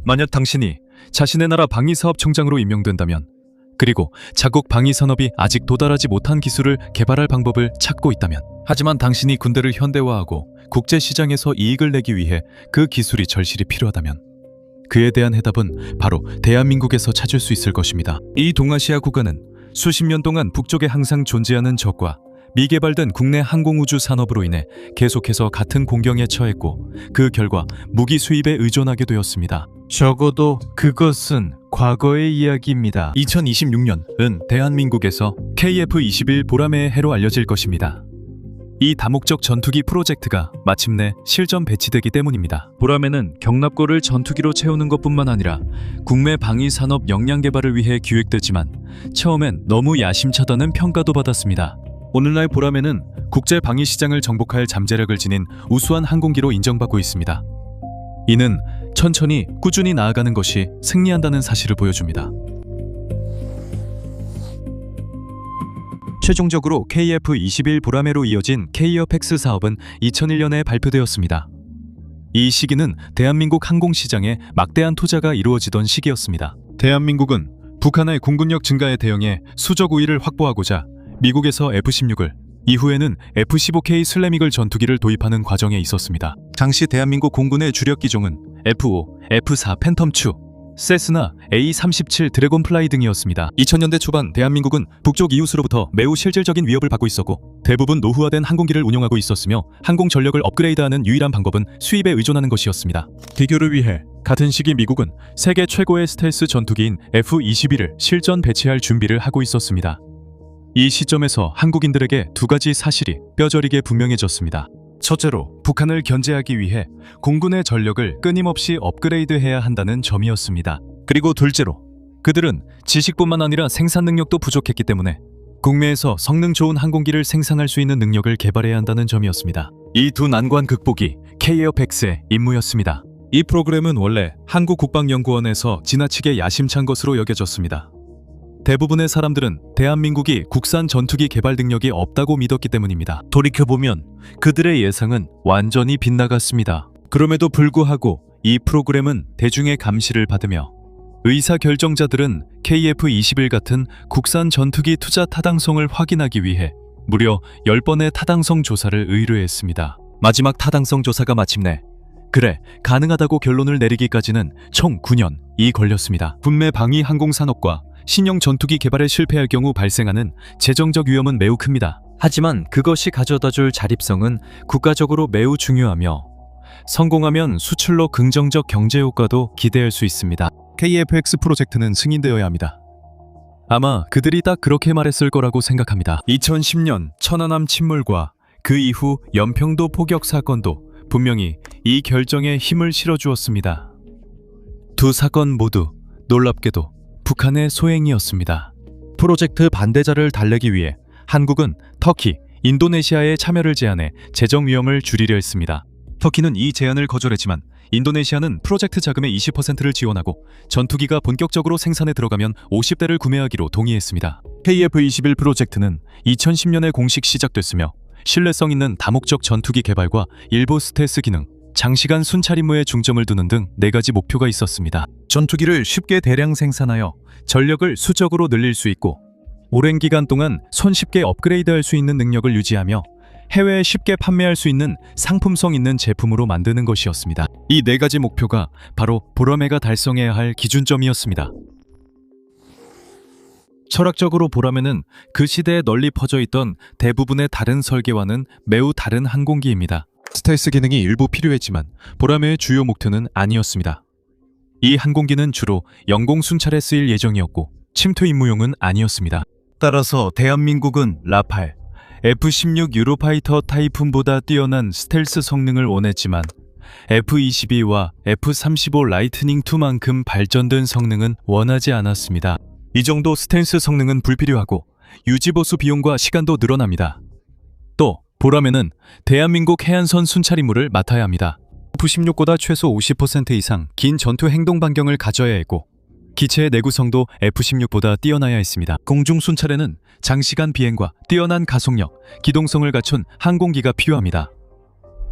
만약 당신이 자신의 나라 방위사업총장으로 임명된다면, 그리고 자국 방위산업이 아직 도달하지 못한 기술을 개발할 방법을 찾고 있다면, 하지만 당신이 군대를 현대화하고 국제시장에서 이익을 내기 위해 그 기술이 절실히 필요하다면, 그에 대한 해답은 바로 대한민국에서 찾을 수 있을 것입니다. 이 동아시아 국가는 수십 년 동안 북쪽에 항상 존재하는 적과 미개발된 국내 항공우주 산업으로 인해 계속해서 같은 공경에 처했고, 그 결과 무기 수입에 의존하게 되었습니다. 적어도 그것은 과거의 이야기입니다. 2026년은 대한민국에서 KF-21 보라매의 해로 알려질 것입니다. 이 다목적 전투기 프로젝트가 마침내 실전 배치되기 때문입니다. 보라매는 경납고를 전투기로 채우는 것뿐만 아니라 국내 방위 산업 역량 개발을 위해 기획됐지만 처음엔 너무 야심차다는 평가도 받았습니다. 오늘날 보라매는 국제 방위 시장을 정복할 잠재력을 지닌 우수한 항공기로 인정받고 있습니다. 이는 천천히 꾸준히 나아가는 것이 승리한다는 사실을 보여줍니다. 최종적으로 KF-21 보라매로 이어진 K-어펙스 사업은 2001년에 발표되었습니다. 이 시기는 대한민국 항공시장에 막대한 투자가 이루어지던 시기였습니다. 대한민국은 북한의 공군력 증가에 대응해 수적 우위를 확보하고자 미국에서 F-16을, 이후에는 F-15K 슬래미글 전투기를 도입하는 과정에 있었습니다. 당시 대한민국 공군의 주력 기종은 F-5, F-4 팬텀2, 세스나 A-37 드래곤플라이 등이었습니다. 2000년대 초반 대한민국은 북쪽 이웃으로부터 매우 실질적인 위협을 받고 있었고, 대부분 노후화된 항공기를 운용하고 있었으며, 항공 전력을 업그레이드하는 유일한 방법은 수입에 의존하는 것이었습니다. 비교를 위해 같은 시기 미국은 세계 최고의 스텔스 전투기인 F-22를 실전 배치할 준비를 하고 있었습니다. 이 시점에서 한국인들에게 두 가지 사실이 뼈저리게 분명해졌습니다. 첫째로, 북한을 견제하기 위해 공군의 전력을 끊임없이 업그레이드해야 한다는 점이었습니다. 그리고 둘째로, 그들은 지식뿐만 아니라 생산 능력도 부족했기 때문에 국내에서 성능 좋은 항공기를 생산할 수 있는 능력을 개발해야 한다는 점이었습니다. 이 두 난관 극복이 K-어펙스의 임무였습니다. 이 프로그램은 원래 한국국방연구원에서 지나치게 야심찬 것으로 여겨졌습니다. 대부분의 사람들은 대한민국이 국산 전투기 개발 능력이 없다고 믿었기 때문입니다. 돌이켜보면 그들의 예상은 완전히 빗나갔습니다. 그럼에도 불구하고 이 프로그램은 대중의 감시를 받으며 의사결정자들은 KF-21 같은 국산 전투기 투자 타당성을 확인하기 위해 무려 10번의 타당성 조사를 의뢰했습니다. 마지막 타당성 조사가 마침내 그래, 가능하다고 결론을 내리기까지는 총 9년이 걸렸습니다. 국내 방위 항공 산업과 신형 전투기 개발에 실패할 경우 발생하는 재정적 위험은 매우 큽니다. 하지만 그것이 가져다줄 자립성은 국가적으로 매우 중요하며, 성공하면 수출로 긍정적 경제 효과도 기대할 수 있습니다. KFX 프로젝트는 승인되어야 합니다. 아마 그들이 딱 그렇게 말했을 거라고 생각합니다. 2010년 천안함 침몰과 그 이후 연평도 포격 사건도 분명히 이 결정에 힘을 실어주었습니다. 두 사건 모두 놀랍게도 북한의 소행이었습니다. 프로젝트 반대자를 달래기 위해 한국은 터키, 인도네시아의 참여를 제안해 재정 위험을 줄이려 했습니다. 터키는 이 제안을 거절했지만 인도네시아는 프로젝트 자금의 20%를 지원하고 전투기가 본격적으로 생산에 들어가면 50대를 구매하기로 동의했습니다. KF-21 프로젝트는 2010년에 공식 시작됐으며, 신뢰성 있는 다목적 전투기 개발과 일부 스텔스 기능, 장시간 순찰 임무에 중점을 두는 등 4가지 목표가 있었습니다. 전투기를 쉽게 대량 생산하여 전력을 수적으로 늘릴 수 있고, 오랜 기간 동안 손쉽게 업그레이드할 수 있는 능력을 유지하며 해외에 쉽게 판매할 수 있는 상품성 있는 제품으로 만드는 것이었습니다. 이 4가지 목표가 바로 보라매가 달성해야 할 기준점이었습니다. 철학적으로 보라매는 그 시대에 널리 퍼져 있던 대부분의 다른 설계와는 매우 다른 항공기입니다. 스텔스 기능이 일부 필요했지만 보라매의 주요 목표는 아니었습니다. 이 항공기는 주로 영공 순찰에 쓰일 예정이었고 침투 임무용은 아니었습니다. 따라서 대한민국은 라팔, F-16 유로파이터 타이푼보다 뛰어난 스텔스 성능을 원했지만 F-22와 F-35 라이트닝2만큼 발전된 성능은 원하지 않았습니다. 이 정도 스텔스 성능은 불필요하고 유지보수 비용과 시간도 늘어납니다. 또 보라매는 대한민국 해안선 순찰 임무를 맡아야 합니다. F-16보다 최소 50% 이상 긴 전투 행동 반경을 가져야 했고, 기체의 내구성도 F-16보다 뛰어나야 했습니다. 공중 순찰에는 장시간 비행과 뛰어난 가속력, 기동성을 갖춘 항공기가 필요합니다.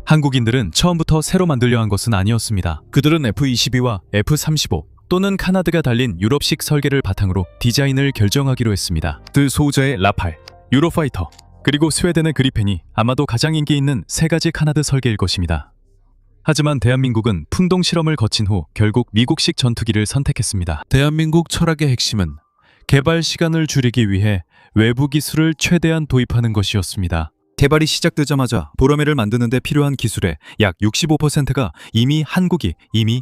한국인들은 처음부터 새로 만들려 한 것은 아니었습니다. 그들은 F-22와 F-35 또는 카나드가 달린 유럽식 설계를 바탕으로 디자인을 결정하기로 했습니다. 드소우저의 라팔, 유로파이터, 그리고 스웨덴의 그리펜이 아마도 가장 인기 있는 세 가지 카나드 설계일 것입니다. 하지만 대한민국은 풍동 실험을 거친 후 결국 미국식 전투기를 선택했습니다. 대한민국 철학의 핵심은 개발 시간을 줄이기 위해 외부 기술을 최대한 도입하는 것이었습니다. 개발이 시작되자마자 보라매를 만드는 데 필요한 기술의 약 65%가 이미 한국이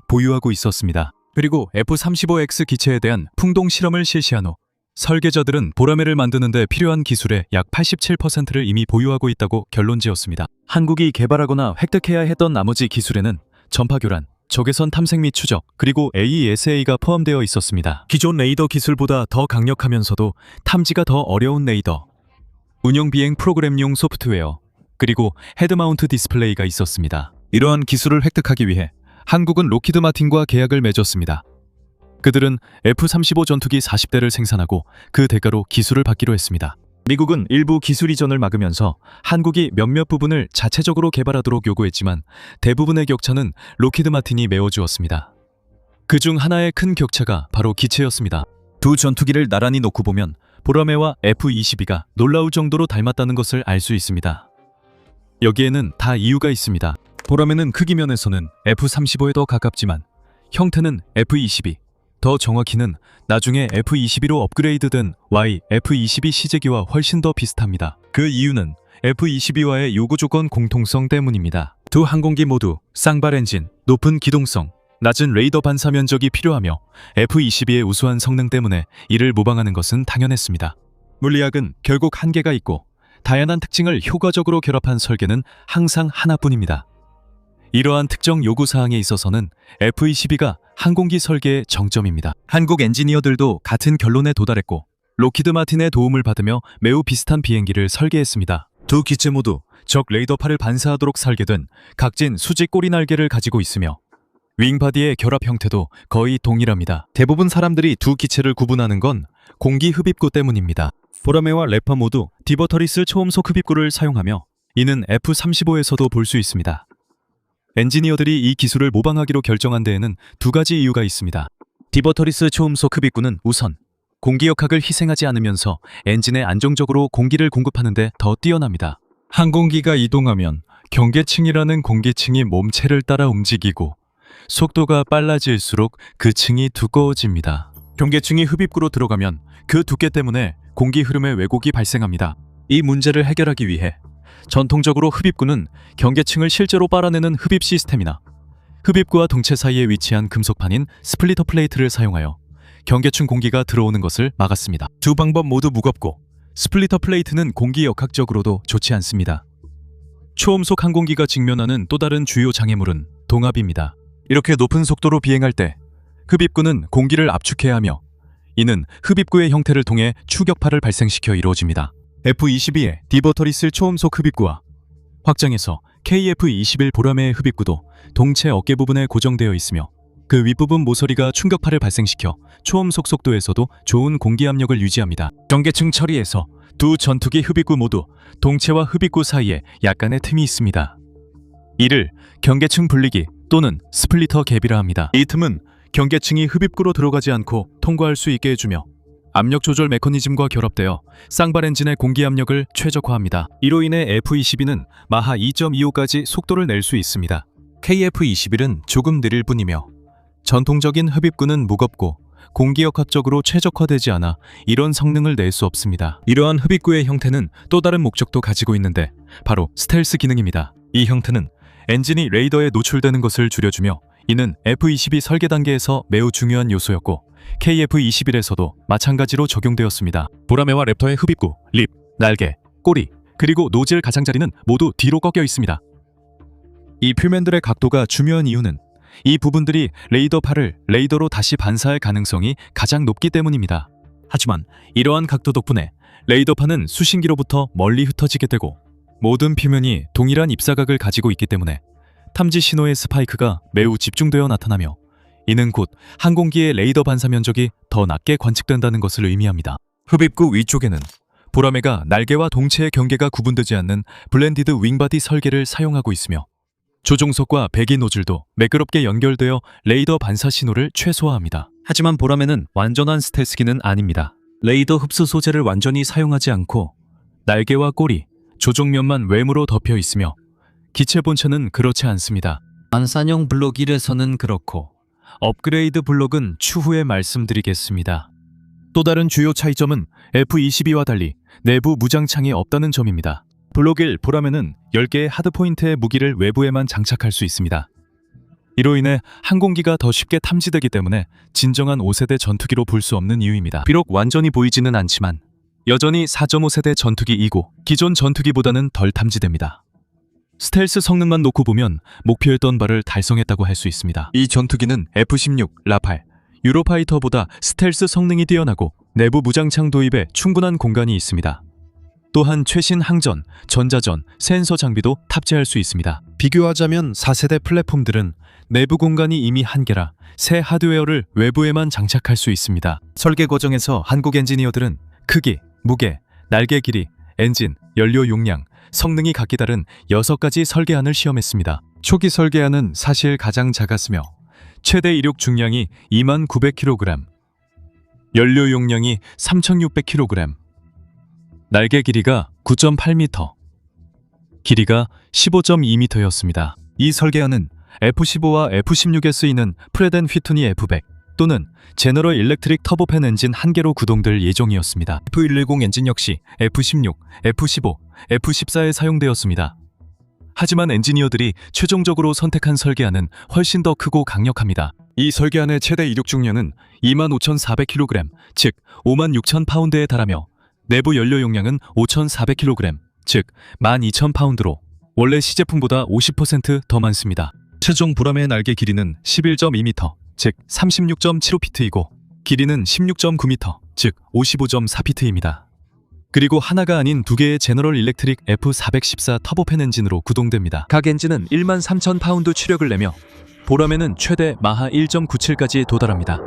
보유하고 있었습니다. 그리고 F-35X 기체에 대한 풍동 실험을 실시한 후 설계자들은 보라매를 만드는 데 필요한 기술의 약 87%를 이미 보유하고 있다고 결론지었습니다. 한국이 개발하거나 획득해야 했던 나머지 기술에는 전파교란, 적외선 탐색 및 추적, 그리고 AESA가 포함되어 있었습니다. 기존 레이더 기술보다 더 강력하면서도 탐지가 더 어려운 레이더, 운영 비행 프로그램용 소프트웨어, 그리고 헤드마운트 디스플레이가 있었습니다. 이러한 기술을 획득하기 위해 한국은 록히드 마틴과 계약을 맺었습니다. 그들은 F-35 전투기 40대를 생산하고 그 대가로 기술을 받기로 했습니다. 미국은 일부 기술 이전을 막으면서 한국이 몇몇 부분을 자체적으로 개발하도록 요구했지만 대부분의 격차는 록히드 마틴이 메워주었습니다. 그중 하나의 큰 격차가 바로 기체였습니다. 두 전투기를 나란히 놓고 보면 보라매와 F-22가 놀라울 정도로 닮았다는 것을 알 수 있습니다. 여기에는 다 이유가 있습니다. 보라매는 크기 면에서는 F-35에 더 가깝지만 형태는 F-22, 더 정확히는 나중에 F-22로 업그레이드된 F-22 시제기와 훨씬 더 비슷합니다. 그 이유는 F-22와의 요구 조건 공통성 때문입니다. 두 항공기 모두 쌍발 엔진, 높은 기동성, 낮은 레이더 반사 면적이 필요하며 F-22의 우수한 성능 때문에 이를 모방하는 것은 당연했습니다. 물리학은 결국 한계가 있고 다양한 특징을 효과적으로 결합한 설계는 항상 하나뿐입니다. 이러한 특정 요구사항에 있어서는 F-22가 항공기 설계의 정점입니다. 한국 엔지니어들도 같은 결론에 도달했고 록히드 마틴의 도움을 받으며 매우 비슷한 비행기를 설계했습니다. 두 기체 모두 적 레이더파를 반사하도록 설계된 각진 수직 꼬리 날개를 가지고 있으며 윙바디의 결합 형태도 거의 동일합니다. 대부분 사람들이 두 기체를 구분하는 건 공기 흡입구 때문입니다. 보라매와 레파 모두 디버터리스 초음속 흡입구를 사용하며 이는 F-35에서도 볼 수 있습니다. 엔지니어들이 이 기술을 모방하기로 결정한 데에는 두 가지 이유가 있습니다. 디버터리스 초음속 흡입구는 우선 공기역학을 희생하지 않으면서 엔진에 안정적으로 공기를 공급하는 데 더 뛰어납니다. 항공기가 이동하면 경계층이라는 공기층이 몸체를 따라 움직이고 속도가 빨라질수록 그 층이 두꺼워집니다. 경계층이 흡입구로 들어가면 그 두께 때문에 공기 흐름에 왜곡이 발생합니다. 이 문제를 해결하기 위해 전통적으로 흡입구는 경계층을 실제로 빨아내는 흡입 시스템이나 흡입구와 동체 사이에 위치한 금속판인 스플리터 플레이트를 사용하여 경계층 공기가 들어오는 것을 막았습니다. 두 방법 모두 무겁고 스플리터 플레이트는 공기 역학적으로도 좋지 않습니다. 초음속 항공기가 직면하는 또 다른 주요 장애물은 동압입니다. 이렇게 높은 속도로 비행할 때 흡입구는 공기를 압축해야 하며 이는 흡입구의 형태를 통해 추격파를 발생시켜 이루어집니다. F-22의 디버터리스 초음속 흡입구와 확장해서 KF-21 보라매의 흡입구도 동체 어깨 부분에 고정되어 있으며 그 윗부분 모서리가 충격파를 발생시켜 초음속 속도에서도 좋은 공기 압력을 유지합니다. 경계층 처리에서 두 전투기 흡입구 모두 동체와 흡입구 사이에 약간의 틈이 있습니다. 이를 경계층 분리기 또는 스플리터 갭이라 합니다. 이 틈은 경계층이 흡입구로 들어가지 않고 통과할 수 있게 해주며 압력 조절 메커니즘과 결합되어 쌍발 엔진의 공기 압력을 최적화합니다. 이로 인해 F-22는 마하 2.25까지 속도를 낼 수 있습니다. KF-21은 조금 느릴 뿐이며 전통적인 흡입구는 무겁고 공기역학적으로 최적화되지 않아 이런 성능을 낼 수 없습니다. 이러한 흡입구의 형태는 또 다른 목적도 가지고 있는데 바로 스텔스 기능입니다. 이 형태는 엔진이 레이더에 노출되는 것을 줄여주며 이는 F-22 설계 단계에서 매우 중요한 요소였고 KF-21에서도 마찬가지로 적용되었습니다. 보라매와 랩터의 흡입구, 립, 날개, 꼬리, 그리고 노즐 가장자리는 모두 뒤로 꺾여 있습니다. 이 표면들의 각도가 중요한 이유는 이 부분들이 레이더파를 레이더로 다시 반사할 가능성이 가장 높기 때문입니다. 하지만 이러한 각도 덕분에 레이더파는 수신기로부터 멀리 흩어지게 되고 모든 표면이 동일한 입사각을 가지고 있기 때문에 탐지 신호의 스파이크가 매우 집중되어 나타나며 이는 곧 항공기의 레이더 반사 면적이 더 낮게 관측된다는 것을 의미합니다. 흡입구 위쪽에는 보라매가 날개와 동체의 경계가 구분되지 않는 블렌디드 윙바디 설계를 사용하고 있으며 조종석과 배기 노즐도 매끄럽게 연결되어 레이더 반사 신호를 최소화합니다. 하지만 보라매는 완전한 스텔스기는 아닙니다. 레이더 흡수 소재를 완전히 사용하지 않고 날개와 꼬리, 조종면만 외무로 덮여 있으며 기체 본체는 그렇지 않습니다. 안산형 블록 1에서는 그렇고 업그레이드 블록은 추후에 말씀드리겠습니다. 또 다른 주요 차이점은 F-22와 달리 내부 무장창이 없다는 점입니다. 블록 1 보라매는 10개의 하드포인트의 무기를 외부에만 장착할 수 있습니다. 이로 인해 항공기가 더 쉽게 탐지되기 때문에 진정한 5세대 전투기로 볼 수 없는 이유입니다. 비록 완전히 보이지는 않지만 여전히 4.5세대 전투기이고 기존 전투기보다는 덜 탐지됩니다. 스텔스 성능만 놓고 보면 목표했던 바를 달성했다고 할 수 있습니다. 이 전투기는 F-16, 라팔, 유로파이터보다 스텔스 성능이 뛰어나고 내부 무장창 도입에 충분한 공간이 있습니다. 또한 최신 항전, 전자전, 센서 장비도 탑재할 수 있습니다. 비교하자면 4세대 플랫폼들은 내부 공간이 이미 한계라 새 하드웨어를 외부에만 장착할 수 있습니다. 설계 과정에서 한국 엔지니어들은 크기, 무게, 날개 길이, 엔진, 연료 용량, 성능이 각기 다른 6가지 설계안을 시험했습니다. 초기 설계안은 사실 가장 작았으며 최대 이륙 중량이 29,900kg, 연료 용량이 3,600kg, 날개 길이가 9.8m, 길이가 15.2m였습니다. 이 설계안은 F-15와 F-16에 쓰이는 프렛 앤 휘트니 F-100 또는 제너럴 일렉트릭 터보팬 엔진 한 개로 구동될 예정이었습니다. F-110 엔진 역시 F-16, F-15, F-14에 사용되었습니다. 하지만 엔지니어들이 최종적으로 선택한 설계안은 훨씬 더 크고 강력합니다. 이 설계안의 최대 이륙 중량은 25,400kg, 즉 56,000파운드에 달하며 내부 연료 용량은 5,400kg, 즉 12,000파운드로 원래 시제품보다 50% 더 많습니다. 최종 보라매의 날개 길이는 11.2m, 즉 36.75피트이고 길이는 16.9m, 즉 55.4피트입니다. 그리고 하나가 아닌 두 개의 제너럴 일렉트릭 F414 터보팬 엔진으로 구동됩니다. 각 엔진은 13,000파운드 추력을 내며 보라매는 최대 마하 1.97까지 도달합니다.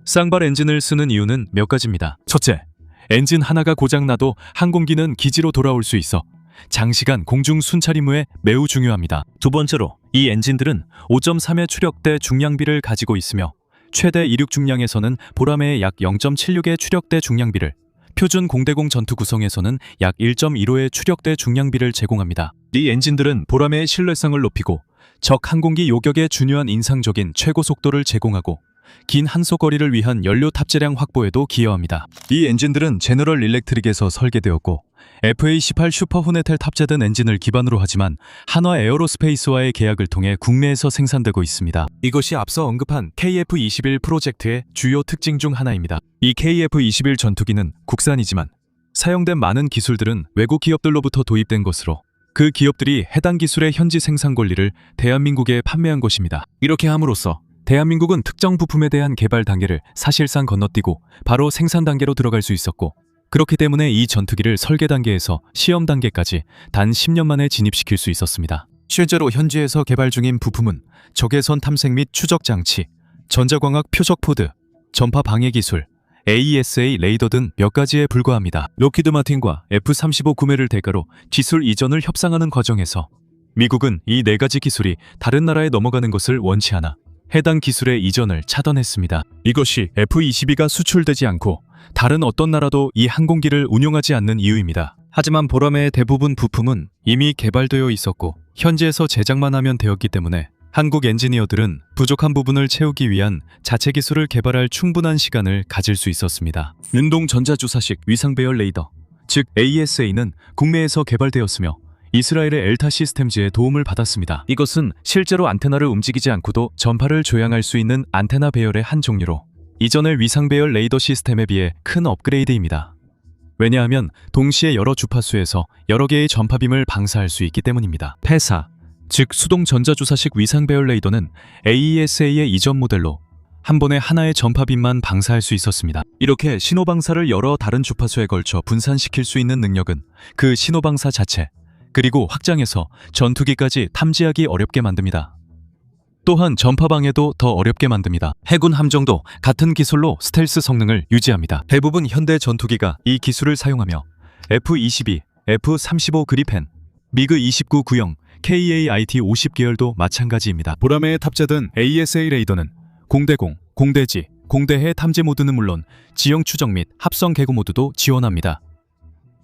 쌍발 엔진을 쓰는 이유는 몇 가지입니다. 첫째, 엔진 하나가 고장나도 항공기는 기지로 돌아올 수 있어 장시간 공중 순찰 임무에 매우 중요합니다. 두 번째로, 이 엔진들은 5.3의 추력대 중량비를 가지고 있으며 최대 이륙 중량에서는 보라매의 약 0.76의 추력대 중량비를, 표준 공대공 전투 구성에서는 약 1.15의 추력대 중량비를 제공합니다. 이 엔진들은 보라매의 신뢰성을 높이고 적 항공기 요격에 준요한 인상적인 최고 속도를 제공하고 긴 한속거리를 위한 연료 탑재량 확보에도 기여합니다. 이 엔진들은 제너럴 일렉트릭에서 설계되었고 FA-18 슈퍼 후네텔 탑재된 엔진을 기반으로 하지만 한화 에어로스페이스와의 계약을 통해 국내에서 생산되고 있습니다. 이것이 앞서 언급한 KF-21 프로젝트의 주요 특징 중 하나입니다. 이 KF-21 전투기는 국산이지만 사용된 많은 기술들은 외국 기업들로부터 도입된 것으로 그 기업들이 해당 기술의 현지 생산 권리를 대한민국에 판매한 것입니다. 이렇게 함으로써 대한민국은 특정 부품에 대한 개발 단계를 사실상 건너뛰고 바로 생산 단계로 들어갈 수 있었고, 그렇기 때문에 이 전투기를 설계 단계에서 시험 단계까지 단 10년 만에 진입시킬 수 있었습니다. 실제로 현지에서 개발 중인 부품은 적외선 탐색 및 추적 장치, 전자광학 표적 포드, 전파 방해 기술, AESA 레이더 등 몇 가지에 불과합니다. 록히드 마틴과 F-35 구매를 대가로 기술 이전을 협상하는 과정에서 미국은 이 4가지 기술이 다른 나라에 넘어가는 것을 원치 않아 해당 기술의 이전을 차단했습니다. 이것이 F-22가 수출되지 않고 다른 어떤 나라도 이 항공기를 운용하지 않는 이유입니다. 하지만 보라매의 대부분 부품은 이미 개발되어 있었고 현지에서 제작만 하면 되었기 때문에 한국 엔지니어들은 부족한 부분을 채우기 위한 자체 기술을 개발할 충분한 시간을 가질 수 있었습니다. 능동 전자주사식 위상 배열 레이더, 즉 AESA는 국내에서 개발되었으며 이스라엘의 엘타 시스템즈의 도움을 받았습니다. 이것은 실제로 안테나를 움직이지 않고도 전파를 조향할 수 있는 안테나 배열의 한 종류로 이전의 위상 배열 레이더 시스템에 비해 큰 업그레이드입니다. 왜냐하면 동시에 여러 주파수에서 여러 개의 전파빔을 방사할 수 있기 때문입니다. 패사, 즉 수동 전자주사식 위상 배열 레이더는 AESA의 이전 모델로 한 번에 하나의 전파빔만 방사할 수 있었습니다. 이렇게 신호방사를 여러 다른 주파수에 걸쳐 분산시킬 수 있는 능력은 그 신호방사 자체, 그리고 확장해서 전투기까지 탐지하기 어렵게 만듭니다. 또한 전파방해도 더 어렵게 만듭니다. 해군 함정도 같은 기술로 스텔스 성능을 유지합니다. 대부분 현대 전투기가 이 기술을 사용하며 F-22, F-35 그리펜, 미그 29 구형 KAIT 50 계열도 마찬가지입니다. 보라매에 탑재된 ASA 레이더는 공대공, 공대지, 공대해 탐지 모드는 물론 지형 추적 및 합성 개구 모드도 지원합니다.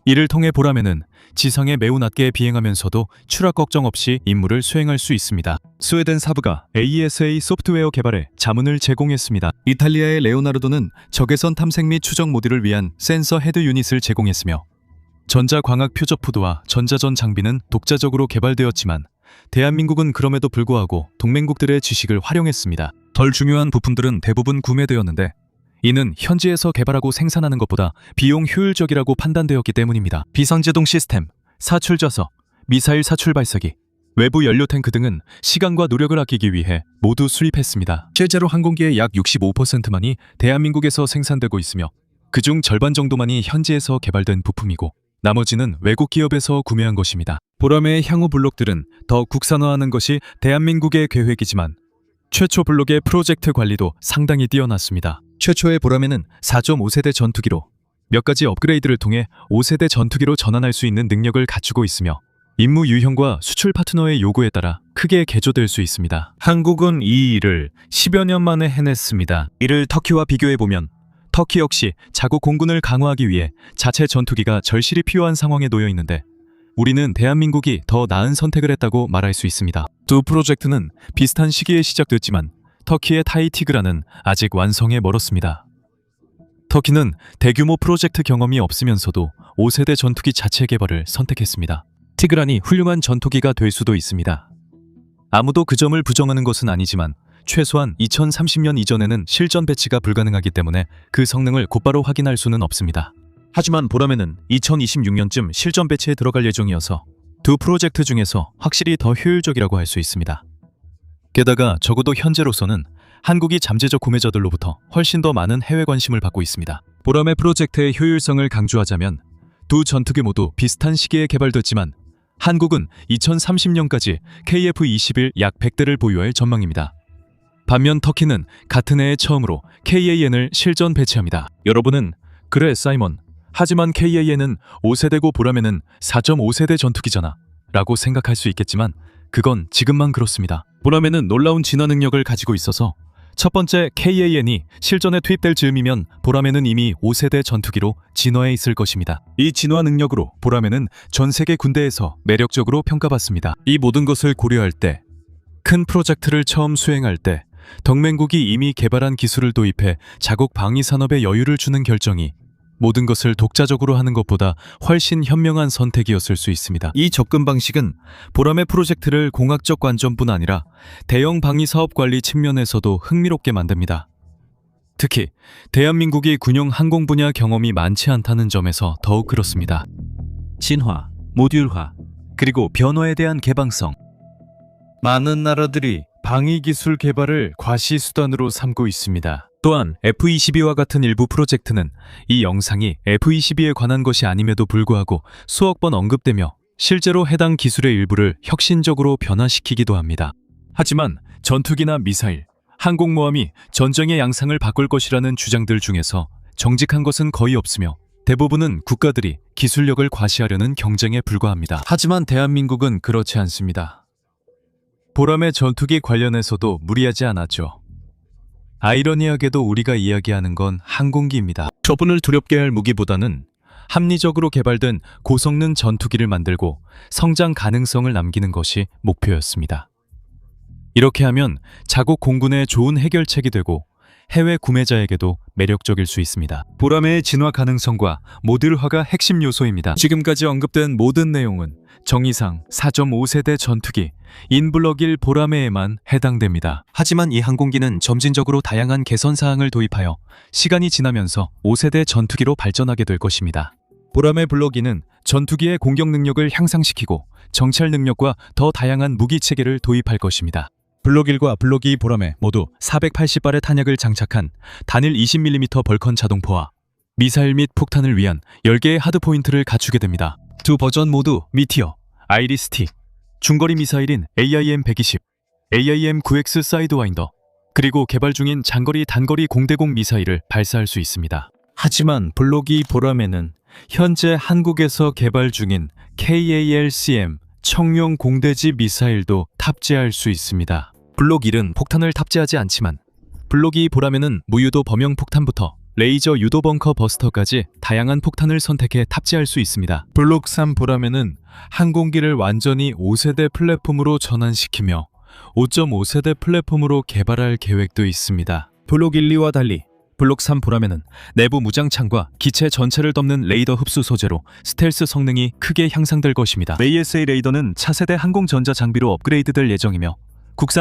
이를 통해 보라매는 지상에 매우 낮게 비행하면서도 추락 걱정 없이 임무를 수행할 수 있습니다. 스웨덴 사브가 ASA 소프트웨어 개발에 자문을 제공했습니다. 이탈리아의 레오나르도는 적외선 탐색 및 추적 모듈을 위한 센서 헤드 유닛을 제공했으며 전자광학 표적푸드와 전자전 장비는 독자적으로 개발되었지만 대한민국은 그럼에도 불구하고 동맹국들의 지식을 활용했습니다. 덜 중요한 부품들은 대부분 구매되었는데 이는 현지에서 개발하고 생산하는 것보다 비용 효율적이라고 판단되었기 때문입니다. 비상제동 시스템, 사출 좌석, 미사일 사출 발사기, 외부 연료 탱크 등은 시간과 노력을 아끼기 위해 모두 수입했습니다. 실제로 항공기의 약 65%만이 대한민국에서 생산되고 있으며 그중 절반 정도만이 현지에서 개발된 부품이고 나머지는 외국 기업에서 구매한 것입니다. 보라매의 향후 블록들은 더 국산화하는 것이 대한민국의 계획이지만 최초 블록의 프로젝트 관리도 상당히 뛰어났습니다. 최초의 보라매는 4.5세대 전투기로 몇 가지 업그레이드를 통해 5세대 전투기로 전환할 수 있는 능력을 갖추고 있으며 임무 유형과 수출 파트너의 요구에 따라 크게 개조될 수 있습니다. 한국은 이 일을 10여 년 만에 해냈습니다. 이를 터키와 비교해보면 터키 역시 자국 공군을 강화하기 위해 자체 전투기가 절실히 필요한 상황에 놓여 있는데 우리는 대한민국이 더 나은 선택을 했다고 말할 수 있습니다. 두 프로젝트는 비슷한 시기에 시작됐지만 터키의 타이티그라는 아직 완성에 멀었습니다. 터키는 대규모 프로젝트 경험이 없으면서도 5세대 전투기 자체 개발을 선택했습니다. 티그란이 훌륭한 전투기가 될 수도 있습니다. 아무도 그 점을 부정하는 것은 아니지만 최소한 2030년 이전에는 실전 배치가 불가능하기 때문에 그 성능을 곧바로 확인할 수는 없습니다. 하지만 보라매는 2026년쯤 실전 배치에 들어갈 예정이어서 두 프로젝트 중에서 확실히 더 효율적이라고 할 수 있습니다. 게다가 적어도 현재로서는 한국이 잠재적 구매자들로부터 훨씬 더 많은 해외 관심을 받고 있습니다. 보라매 프로젝트의 효율성을 강조하자면 두 전투기 모두 비슷한 시기에 개발됐지만 한국은 2030년까지 KF-21 약 100대를 보유할 전망입니다. 반면 터키는 같은 해에 처음으로 KAN을 실전 배치합니다. 여러분은 그래 사이먼, 하지만 KAN은 5세대고 보라매는 4.5세대 전투기잖아 라고 생각할 수 있겠지만 그건 지금만 그렇습니다. 보라매는 놀라운 진화 능력을 가지고 있어서 첫 번째 KAN이 실전에 투입될 즈음이면 보라매는 이미 5세대 전투기로 진화해 있을 것입니다. 이 진화 능력으로 보라매는 전 세계 군대에서 매력적으로 평가받습니다. 이 모든 것을 고려할 때 큰 프로젝트를 처음 수행할 때 동맹국이 이미 개발한 기술을 도입해 자국 방위 산업에 여유를 주는 결정이 모든 것을 독자적으로 하는 것보다 훨씬 현명한 선택이었을 수 있습니다. 이 접근 방식은 보라매 프로젝트를 공학적 관점뿐 아니라 대형 방위 사업 관리 측면에서도 흥미롭게 만듭니다. 특히 대한민국이 군용 항공 분야 경험이 많지 않다는 점에서 더욱 그렇습니다. 진화, 모듈화, 그리고 변화에 대한 개방성. 많은 나라들이 방위 기술 개발을 과시수단으로 삼고 있습니다. 또한 F-22와 같은 일부 프로젝트는 이 영상이 F-22에 관한 것이 아님에도 불구하고 수억 번 언급되며 실제로 해당 기술의 일부를 혁신적으로 변화시키기도 합니다. 하지만 전투기나 미사일, 항공모함이 전쟁의 양상을 바꿀 것이라는 주장들 중에서 정직한 것은 거의 없으며 대부분은 국가들이 기술력을 과시하려는 경쟁에 불과합니다. 하지만 대한민국은 그렇지 않습니다. 보라매 전투기 관련해서도 무리하지 않았죠. 아이러니하게도 우리가 이야기하는 건 항공기입니다. 처분을 두렵게 할 무기보다는 합리적으로 개발된 고성능 전투기를 만들고 성장 가능성을 남기는 것이 목표였습니다. 이렇게 하면 자국 공군의 좋은 해결책이 되고 해외 구매자에게도 매력적일 수 있습니다. 보라매의 진화 가능성과 모듈화가 핵심 요소입니다. 지금까지 언급된 모든 내용은 정의상 4.5세대 전투기 인블럭 1 보라매에만 해당됩니다. 하지만 이 항공기는 점진적으로 다양한 개선 사항을 도입하여 시간이 지나면서 5세대 전투기로 발전하게 될 것입니다. 보라매 블럭 2는 전투기의 공격 능력을 향상시키고 정찰 능력과 더 다양한 무기 체계를 도입할 것입니다. 블록 1과 블록 2 보라매 모두 480발의 탄약을 장착한 단일 20mm 벌컨 자동포와 미사일 및 폭탄을 위한 10개의 하드포인트를 갖추게 됩니다. 두 버전 모두 미티어, 아이리스-T, 중거리 미사일인 AIM-120, AIM-9X 사이드와인더, 그리고 개발 중인 장거리 단거리 공대공 미사일을 발사할 수 있습니다. 하지만 블록 2 보라매는 현재 한국에서 개발 중인 KALCM 청룡 공대지 미사일도 탑재할 수 있습니다. 블록 1은 폭탄을 탑재하지 않지만 블록 2 보라매는 무유도 범용 폭탄부터 레이저 유도 벙커 버스터까지 다양한 폭탄을 선택해 탑재할 수 있습니다. 블록 3 보라매는 항공기를 완전히 5세대 플랫폼으로 전환시키며 5.5세대 플랫폼으로 개발할 계획도 있습니다. 블록 1, 2와 달리 블록 3 보라매는 내부 무장창과 기체 전체를 덮는 레이더 흡수 소재로 스텔스 성능이 크게 향상될 것입니다. ASA 레이더는 차세대 항공전자 장비로 업그레이드될 예정이며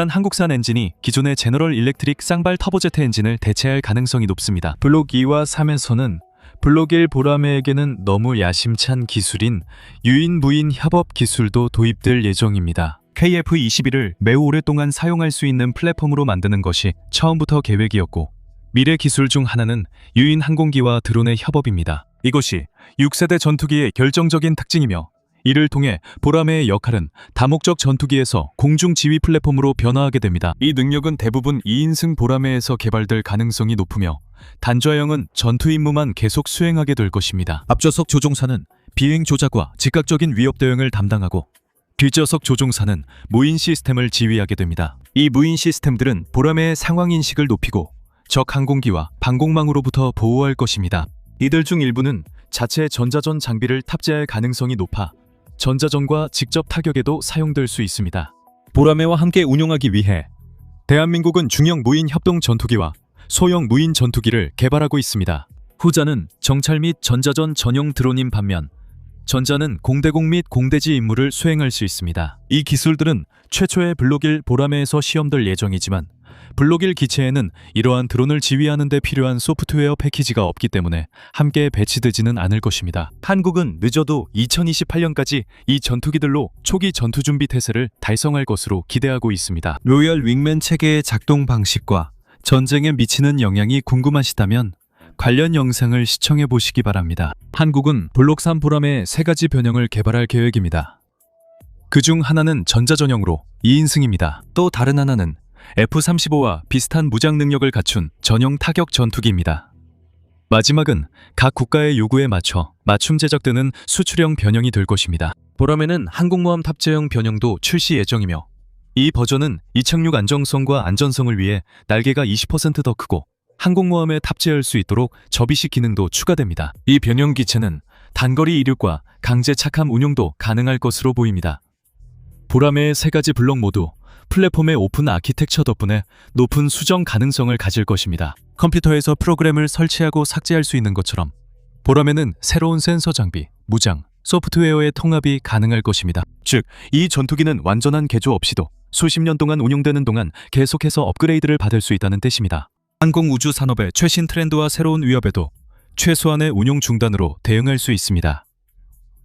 한국산 엔진이 기존의 제너럴 일렉트릭 쌍발 터보제트 엔진을 대체할 가능성이 높습니다. 블록 2와 3에서는 블록 1 보라매에게는 너무 야심찬 기술인 유인-무인 협업 기술도 도입될 예정입니다. KF-21을 매우 오랫동안 사용할 수 있는 플랫폼으로 만드는 것이 처음부터 계획이었고 미래 기술 중 하나는 유인 항공기와 드론의 협업입니다. 이것이 6세대 전투기의 결정적인 특징이며 이를 통해 보라매의 역할은 다목적 전투기에서 공중 지휘 플랫폼으로 변화하게 됩니다. 이 능력은 대부분 2인승 보라매에서 개발될 가능성이 높으며 단좌형은 전투 임무만 계속 수행하게 될 것입니다. 앞좌석 조종사는 비행 조작과 즉각적인 위협 대응을 담당하고 뒷좌석 조종사는 무인 시스템을 지휘하게 됩니다. 이 무인 시스템들은 보라매의 상황 인식을 높이고 적 항공기와 방공망으로부터 보호할 것입니다. 이들 중 일부는 자체 전자전 장비를 탑재할 가능성이 높아 전자전과 직접 타격에도 사용될 수 있습니다. 보라매와 함께 운용하기 위해 대한민국은 중형 무인 협동 전투기와 소형 무인 전투기를 개발하고 있습니다. 후자는 정찰 및 전자전 전용 드론인 반면 전자는 공대공 및 공대지 임무를 수행할 수 있습니다. 이 기술들은 최초의 블록 1 보라매에서 시험될 예정이지만 블록 1 기체에는 이러한 드론을 지휘하는 데 필요한 소프트웨어 패키지가 없기 때문에 함께 배치되지는 않을 것입니다. 한국은 늦어도 2028년까지 이 전투기들로 초기 전투 준비 태세를 달성할 것으로 기대하고 있습니다. 로열 윙맨 체계의 작동 방식과 전쟁에 미치는 영향이 궁금하시다면 관련 영상을 시청해 보시기 바랍니다. 한국은 블록 3 보라매 3가지 변형을 개발할 계획입니다. 그중 하나는 전자 전형으로 2인승입니다. 또 다른 하나는 F-35와 비슷한 무장 능력을 갖춘 전용 타격 전투기입니다. 마지막은 각 국가의 요구에 맞춰 맞춤 제작되는 수출형 변형이 될 것입니다. 보라매는 항공모함 탑재형 변형도 출시 예정이며 이 버전은 이착륙 안정성과 안전성을 위해 날개가 20% 더 크고 항공모함에 탑재할 수 있도록 접이식 기능도 추가됩니다. 이 변형 기체는 단거리 이륙과 강제 착함 운용도 가능할 것으로 보입니다. 보라매의 3가지 블록 모두 플랫폼의 오픈 아키텍처 덕분에 높은 수정 가능성을 가질 것입니다. 컴퓨터에서 프로그램을 설치하고 삭제할 수 있는 것처럼 보라매는 새로운 센서 장비, 무장, 소프트웨어의 통합이 가능할 것입니다. 즉, 이 전투기는 완전한 개조 없이도 수십 년 동안 운용되는 동안 계속해서 업그레이드를 받을 수 있다는 뜻입니다. 항공우주 산업의 최신 트렌드와 새로운 위협에도 최소한의 운용 중단으로 대응할 수 있습니다.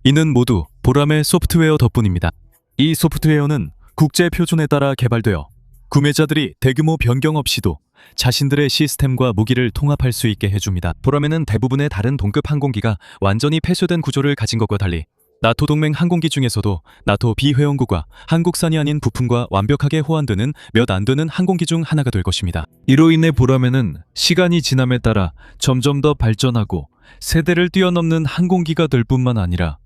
이는 모두 보라매 소프트웨어 덕분입니다. 이 소프트웨어는 국제 표준에 따라 개발되어 구매자들이 대규모 변경 없이도 자신들의 시스템과 무기를 통합할 수 있게 해줍니다. 보라매는 대부분의 다른 동급 항공기가 완전히 폐쇄된 구조를 가진 것과 달리 나토 동맹 항공기 중에서도 나토 비회원국과 한국산이 아닌 부품과 완벽하게 호환되는 몇 안 되는 항공기 중 하나가 될 것입니다. 이로 인해 보라매는 시간이 지남에 따라 점점 더 발전하고 세대를 뛰어넘는 항공기가 될 뿐만 아니라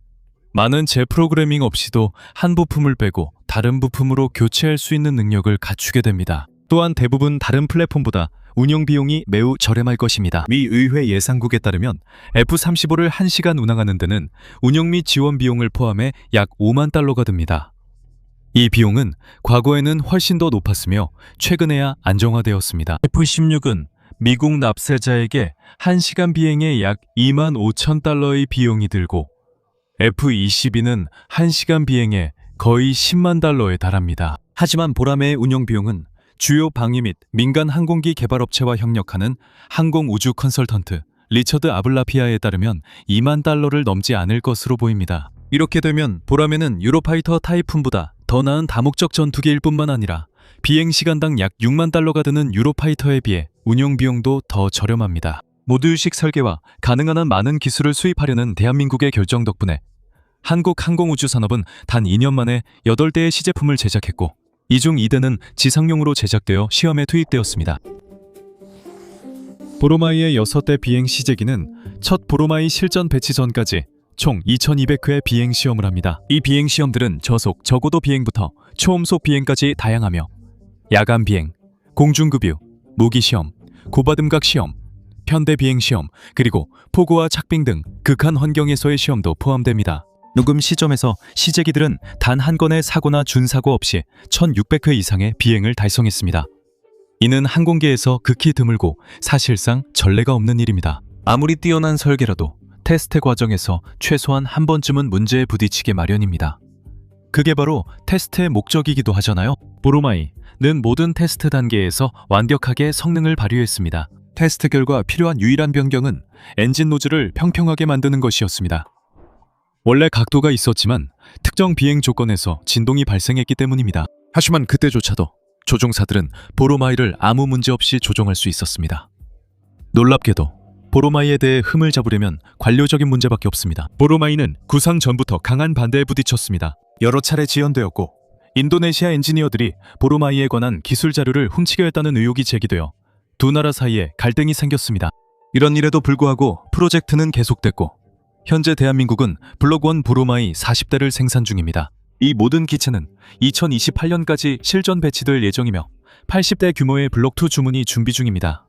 많은 재프로그래밍 없이도 한 부품을 빼고 다른 부품으로 교체할 수 있는 능력을 갖추게 됩니다. 또한 대부분 다른 플랫폼보다 운영 비용이 매우 저렴할 것입니다. 미 의회 예상국에 따르면 F-35를 1시간 운항하는 데는 운영 및 지원 비용을 포함해 약 5만 달러가 듭니다. 이 비용은 과거에는 훨씬 더 높았으며 최근에야 안정화되었습니다. F-16은 미국 납세자에게 1시간 비행에 약 2만 5천 달러의 비용이 들고 F-22는 1시간 비행에 거의 10만 달러에 달합니다. 하지만 보라매의 운영 비용은 주요 방위 및 민간 항공기 개발업체와 협력하는 항공우주 컨설턴트 리처드 아블라피아에 따르면 2만 달러를 넘지 않을 것으로 보입니다. 이렇게 되면 보라매는 유로파이터 타이푼보다 더 나은 다목적 전투기일 뿐만 아니라 비행시간당 약 6만 달러가 드는 유로파이터에 비해 운영 비용도 더 저렴합니다. 모듈식 설계와 가능한 한 많은 기술을 수입하려는 대한민국의 결정 덕분에 한국 항공우주 산업은 단 2년 만에 8대의 시제품을 제작했고 이 중 2대는 지상용으로 제작되어 시험에 투입되었습니다. 보로마이의 6대 비행 시제기는 첫 보로마이 실전 배치 전까지 총 2200회의 비행 시험을 합니다. 이 비행 시험들은 저속, 저고도 비행부터 초음속 비행까지 다양하며 야간 비행, 공중급유, 무기 시험, 고바등각 시험, 편대 비행 시험, 그리고 포구와 착빙 등 극한 환경에서의 시험도 포함됩니다. 녹음 시점에서 시제기들은 단 한 건의 사고나 준사고 없이 1600회 이상의 비행을 달성했습니다. 이는 항공계에서 극히 드물고 사실상 전례가 없는 일입니다. 아무리 뛰어난 설계라도 테스트 과정에서 최소한 한 번쯤은 문제에 부딪히게 마련입니다. 그게 바로 테스트의 목적이기도 하잖아요. 보로마이는 모든 테스트 단계에서 완벽하게 성능을 발휘했습니다. 테스트 결과 필요한 유일한 변경은 엔진 노즐을 평평하게 만드는 것이었습니다. 원래 각도가 있었지만 특정 비행 조건에서 진동이 발생했기 때문입니다. 하지만 그때조차도 조종사들은 보로마이를 아무 문제 없이 조종할 수 있었습니다. 놀랍게도 보로마이에 대해 흠을 잡으려면 관료적인 문제밖에 없습니다. 보로마이는 구상 전부터 강한 반대에 부딪혔습니다. 여러 차례 지연되었고 인도네시아 엔지니어들이 보로마이에 관한 기술 자료를 훔치려 했다는 의혹이 제기되어 두 나라 사이에 갈등이 생겼습니다. 이런 일에도 불구하고 프로젝트는 계속됐고 현재 대한민국은 블록 1 보로마이 40대를 생산 중입니다. 이 모든 기체는 2028년까지 실전 배치될 예정이며 80대 규모의 블록 2 주문이 준비 중입니다.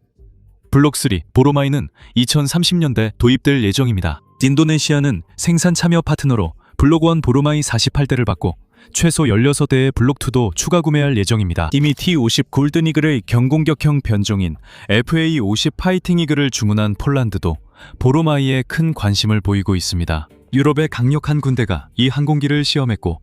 블록 3 보로마이는 2030년대 도입될 예정입니다. 인도네시아는 생산 참여 파트너로 블록 1 보로마이 48대를 받고 최소 16대의 블록 2도 추가 구매할 예정입니다. 이미 T-50 골든 이글의 경공격형 변종인 FA-50 파이팅 이글을 주문한 폴란드도 보로마이에 큰 관심을 보이고 있습니다. 유럽의 강력한 군대가 이 항공기를 시험했고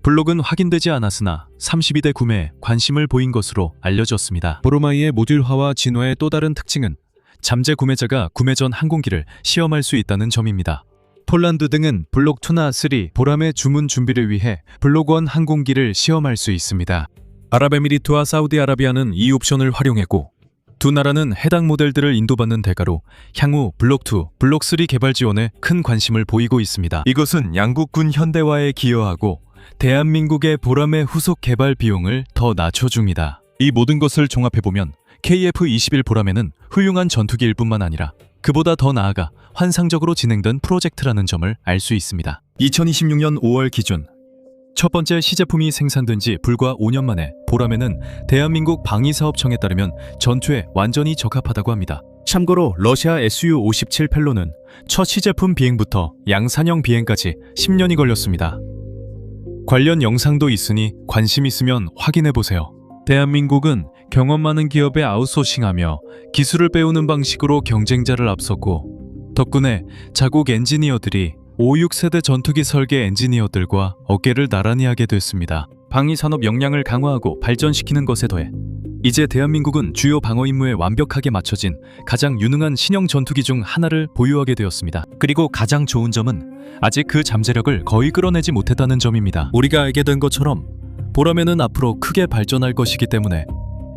블록은 확인되지 않았으나 32대 구매에 관심을 보인 것으로 알려졌습니다. 보로마이의 모듈화와 진화의 또 다른 특징은 잠재 구매자가 구매 전 항공기를 시험할 수 있다는 점입니다. 폴란드 등은 블록 2나 3 보람의 주문 준비를 위해 블록 1 항공기를 시험할 수 있습니다. 아랍에미리트와 사우디아라비아는 이 옵션을 활용했고 두 나라는 해당 모델들을 인도받는 대가로 향후 블록 2, 블록 3 개발 지원에 큰 관심을 보이고 있습니다. 이것은 양국군 현대화에 기여하고 대한민국의 보람의 후속 개발 비용을 더 낮춰줍니다. 이 모든 것을 종합해보면 KF-21 보람에는 훌륭한 전투기일 뿐만 아니라 그보다 더 나아가 환상적으로 진행된 프로젝트라는 점을 알 수 있습니다. 2026년 5월 기준 첫 번째 시제품이 생산된 지 불과 5년 만에 보람에는 대한민국 방위사업청에 따르면 전투에 완전히 적합하다고 합니다. 참고로 러시아 Su-57 펠로는 첫 시제품 비행부터 양산형 비행까지 10년이 걸렸습니다. 관련 영상도 있으니 관심 있으면 확인해보세요. 대한민국은 경험 많은 기업에 아웃소싱하며 기술을 빼오는 방식으로 경쟁자를 앞섰고 덕분에 자국 엔지니어들이 5, 6세대 전투기 설계 엔지니어들과 어깨를 나란히 하게 됐습니다. 방위산업 역량을 강화하고 발전시키는 것에 더해 이제 대한민국은 주요 방어 임무에 완벽하게 맞춰진 가장 유능한 신형 전투기 중 하나를 보유하게 되었습니다. 그리고 가장 좋은 점은 아직 그 잠재력을 거의 끌어내지 못했다는 점입니다. 우리가 알게 된 것처럼 보람에는 앞으로 크게 발전할 것이기 때문에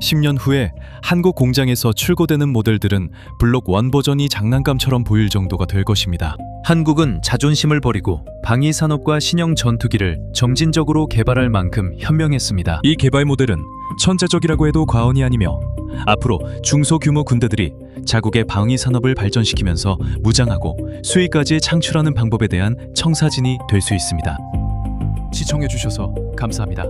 10년 후에 한국 공장에서 출고되는 모델들은 블록 1 버전이 장난감처럼 보일 정도가 될 것입니다. 한국은 자존심을 버리고 방위산업과 신형 전투기를 점진적으로 개발할 만큼 현명했습니다. 이 개발 모델은 천재적이라고 해도 과언이 아니며 앞으로 중소규모 군대들이 자국의 방위산업을 발전시키면서 무장하고 수익까지 창출하는 방법에 대한 청사진이 될 수 있습니다. 시청해주셔서 감사합니다.